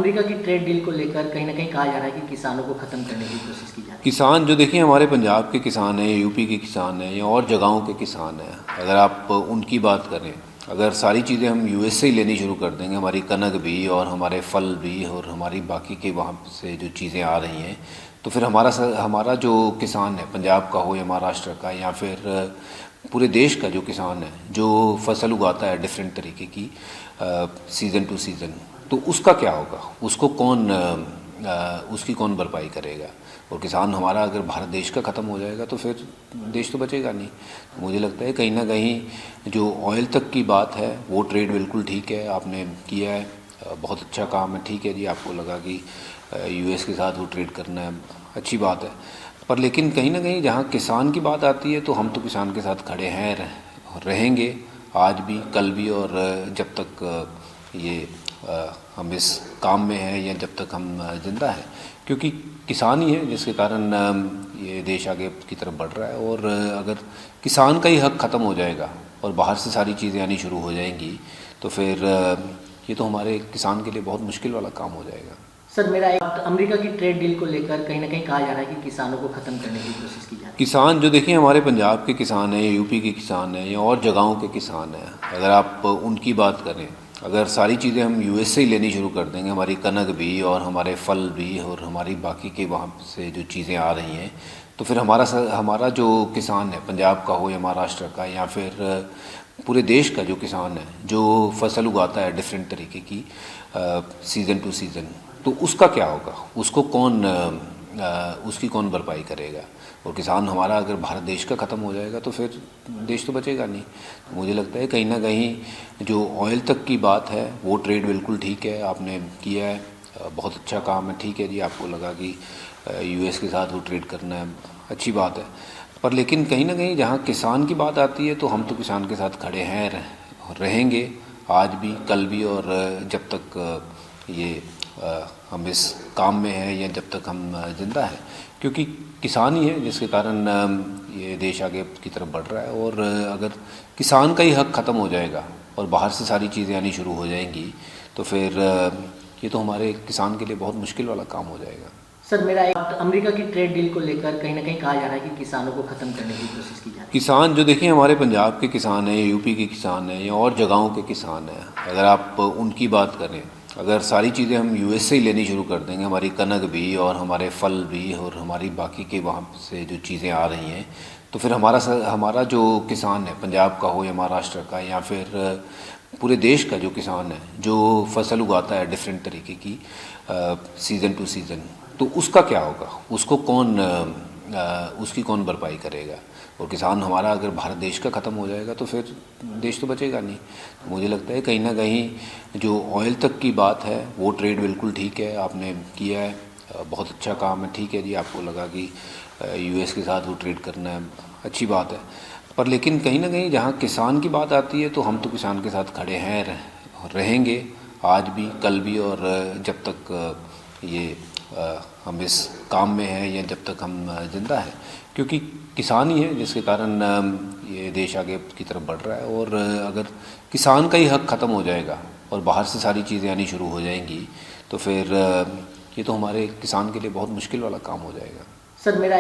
America की trade deal को लेकर कहीं ना कहीं कहा जा रहा है कि किसानों को ख़त्म करने की कोशिश की जा रही है। किसान जो देखिए हमारे पंजाब के किसान हैं, यूपी के किसान हैं या और जगहों के किसान हैं, अगर आप उनकी बात करें, अगर सारी चीज़ें हम यूएस से ही लेनी शुरू कर देंगे, हमारी कनक भी और हमारे फल भी और हमारी बाकी के वहाँ से जो चीज़ें आ रही हैं, तो फिर हमारा जो किसान है, पंजाब का हो या महाराष्ट्र का या फिर पूरे देश का जो किसान है, जो फसल उगाता है डिफरेंट तरीके की सीज़न टू सीज़न, तो उसका क्या होगा? उसको उसकी कौन भरपाई करेगा? और किसान हमारा अगर भारत देश का ख़त्म हो जाएगा तो फिर देश तो बचेगा नहीं। तो मुझे लगता है कहीं ना कहीं जो ऑयल तक की बात है वो ट्रेड बिल्कुल ठीक है, आपने किया है, बहुत अच्छा काम है, ठीक है जी। आपको लगा कि यूएस के साथ वो ट्रेड करना है, अच्छी बात है, पर लेकिन कहीं ना कहीं जहाँ किसान की बात आती है तो हम तो किसान के साथ खड़े हैं, रहेंगे आज भी, कल भी, और जब तक ये हम इस काम में हैं या जब तक हम जिंदा हैं, क्योंकि किसान ही है जिसके कारण ये देश आगे की तरफ बढ़ रहा है। और अगर किसान का ही हक ख़त्म हो जाएगा और बाहर से सारी चीज़ें आनी शुरू हो जाएंगी तो फिर ये तो हमारे किसान के लिए बहुत मुश्किल वाला काम हो जाएगा। सर, मेरा एक अमेरिका की ट्रेड डील को लेकर कहीं ना कहीं कहा जा रहा है कि किसानों को ख़त्म करने की कोशिश की जा रही है। किसान जो देखिए हमारे पंजाब के किसान हैं, यूपी के किसान हैं या और जगहों के किसान हैं, अगर आप उनकी बात करें, अगर सारी चीज़ें हम यूएस से ही लेनी शुरू कर देंगे, हमारी कनक भी और हमारे फल भी और हमारी बाकी के वहाँ से जो चीज़ें आ रही हैं, तो फिर हमारा जो किसान है, पंजाब का हो या महाराष्ट्र का या फिर पूरे देश का जो किसान है, जो फसल उगाता है डिफरेंट तरीके की सीज़न टू सीज़न, तो उसका क्या होगा? उसकी कौन भरपाई करेगा? और किसान हमारा अगर भारत देश का ख़त्म हो जाएगा तो फिर देश तो बचेगा नहीं। तो मुझे लगता है कहीं ना कहीं जो ऑयल तक की बात है वो ट्रेड बिल्कुल ठीक है, आपने किया है, बहुत अच्छा काम है, ठीक है जी। आपको लगा कि यूएस के साथ वो ट्रेड करना है, अच्छी बात है, पर लेकिन कहीं ना कहीं जहाँ किसान की बात आती है तो हम तो किसान के साथ खड़े हैं, रहेंगे आज भी, कल भी, और जब तक ये हम इस काम में हैं या जब तक हम जिंदा हैं, क्योंकि किसान ही है जिसके कारण ये देश आगे की तरफ बढ़ रहा है। और अगर किसान का ही हक ख़त्म हो जाएगा और बाहर से सारी चीज़ें आनी शुरू हो जाएंगी तो फिर ये तो हमारे किसान के लिए बहुत मुश्किल वाला काम हो जाएगा। सर, मेरा एक अमेरिका की ट्रेड डील को लेकर कहीं ना कहीं कहा जा रहा है कि किसानों को ख़त्म करने की कोशिश की जा रही है। किसान जो देखिए हमारे पंजाब के किसान हैं, यूपी के किसान हैं या और जगहों के किसान हैं, अगर आप उनकी बात करें, अगर सारी चीज़ें हम यूएस से ही लेनी शुरू कर देंगे, हमारी कनक भी और हमारे फल भी और हमारी बाकी के वहाँ से जो चीज़ें आ रही हैं, तो फिर हमारा जो किसान है, पंजाब का हो या महाराष्ट्र का या फिर पूरे देश का जो किसान है, जो फसल उगाता है डिफरेंट तरीके की सीज़न टू सीज़न, तो उसका क्या होगा? उसकी कौन भरपाई करेगा? और किसान हमारा अगर भारत देश का ख़त्म हो जाएगा तो फिर देश तो बचेगा नहीं। तो मुझे लगता है कहीं ना कहीं जो ऑयल तक की बात है वो ट्रेड बिल्कुल ठीक है, आपने किया है, बहुत अच्छा काम है, ठीक है जी। आपको लगा कि यूएस के साथ वो ट्रेड करना है, अच्छी बात है, पर लेकिन कहीं ना कहीं जहाँ किसान की बात आती है तो हम तो किसान के साथ खड़े हैं, रहेंगे आज भी, कल भी, और जब तक ये हम इस काम में हैं या जब तक हम जिंदा हैं, क्योंकि किसान ही है जिसके कारण ये देश आगे की तरफ बढ़ रहा है। और अगर किसान का ही हक ख़त्म हो जाएगा और बाहर से सारी चीज़ें आनी शुरू हो जाएंगी तो फिर ये तो हमारे किसान के लिए बहुत मुश्किल वाला काम हो जाएगा। सर, मेरा